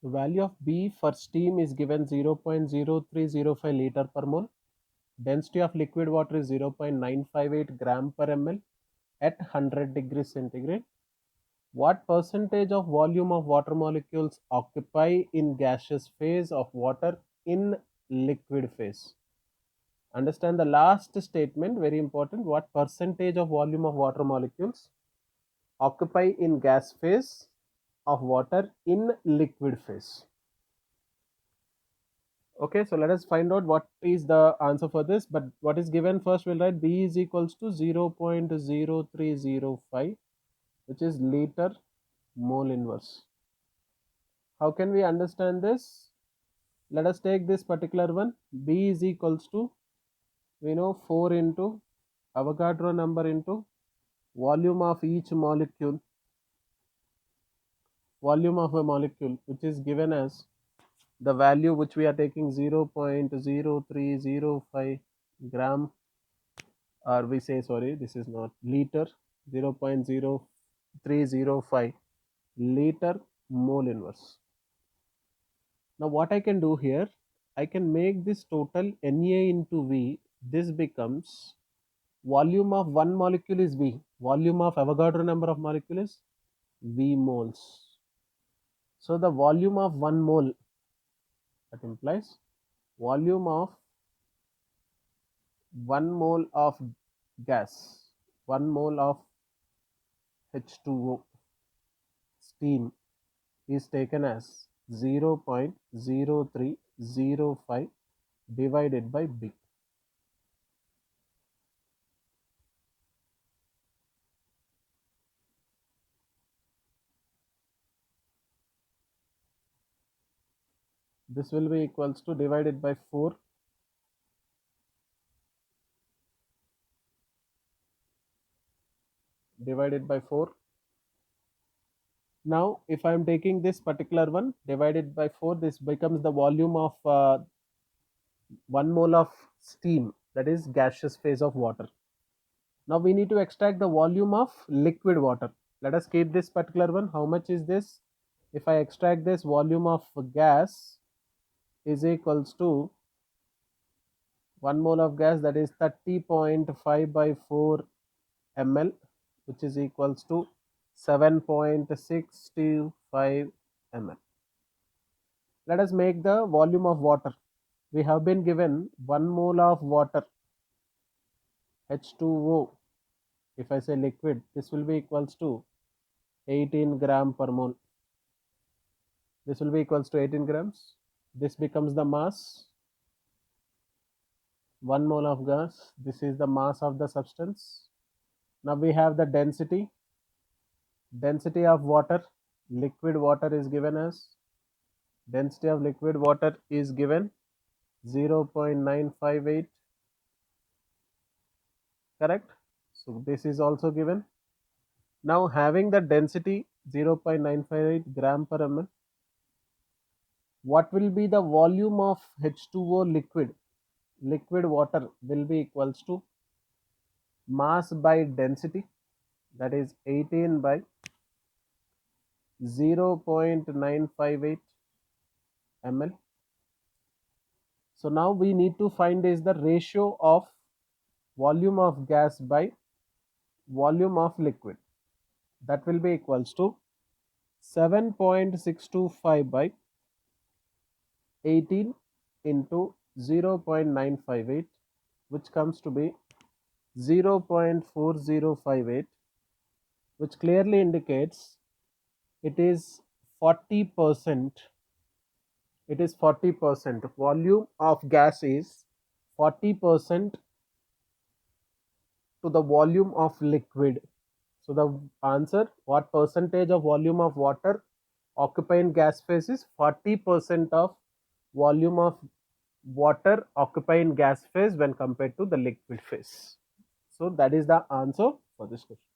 The value of B for steam is given 0.0305 liter per mole. Density of liquid water is 0.958 gram per ml at 100 degrees centigrade. What percentage of volume of water molecules occupy in gaseous phase of water in liquid phase? Understand the last statement, very important. What percentage of volume of water molecules occupy in gas phase of water in liquid phase? Okay, so let us find out what is the answer for this. But what is given first, we'll write B is equals to 0.0305, which is liter mole inverse. How can we understand this? Let us take this particular one. B is equals to, we know, 4 into Avogadro number into volume of each molecule, volume of a molecule, which is given as the value which we are taking 0.0305 gram, or we say, sorry, this is not liter, 0.0305 liter mole inverse. Now what I can do here, I can make this total Na into V. This becomes volume of one molecule is V, volume of Avogadro number of molecule is V moles. So the volume of 1 mole, that implies volume of 1 mole of gas, 1 mole of H2O steam is taken as 0.0305 divided by B. This will be equals to divided by 4, divided by 4. Now if I am taking this particular one divided by 4, this becomes the volume of 1 mole of steam, that is gaseous phase of water. Now we need to extract the volume of liquid water. Let us keep this particular one. How much is this? If I extract this, volume of gas is equals to 1 mole of gas, that is 30.5 by 4 ml, which is equals to 7.625 ml. Let us make the volume of water. We have been given 1 mole of water, H2O. If I say liquid, this will be equals to 18 gram per mole. This will be equals to 18 grams. This becomes the mass. 1 mole of gas. This is the mass of the substance. Now we have the density. Density of water. Liquid water is given as, density of liquid water is given 0.958. Correct? So this is also given. Now having the density 0.958 gram per ml, what will be the volume of H2O liquid? Liquid water will be equals to mass by density, that is 18 by 0.958 ml. So now we need to find is the ratio of volume of gas by volume of liquid. That will be equals to 7.625 by 18 into 0.958, which comes to be 0.4058, which clearly indicates it is 40%. It is 40%. Volume of gas is 40% to the volume of liquid. So the answer, what percentage of volume of water occupy in gas phase, is 40% of volume of water occupy in gas phase when compared to the liquid phase. So that is the answer for this question.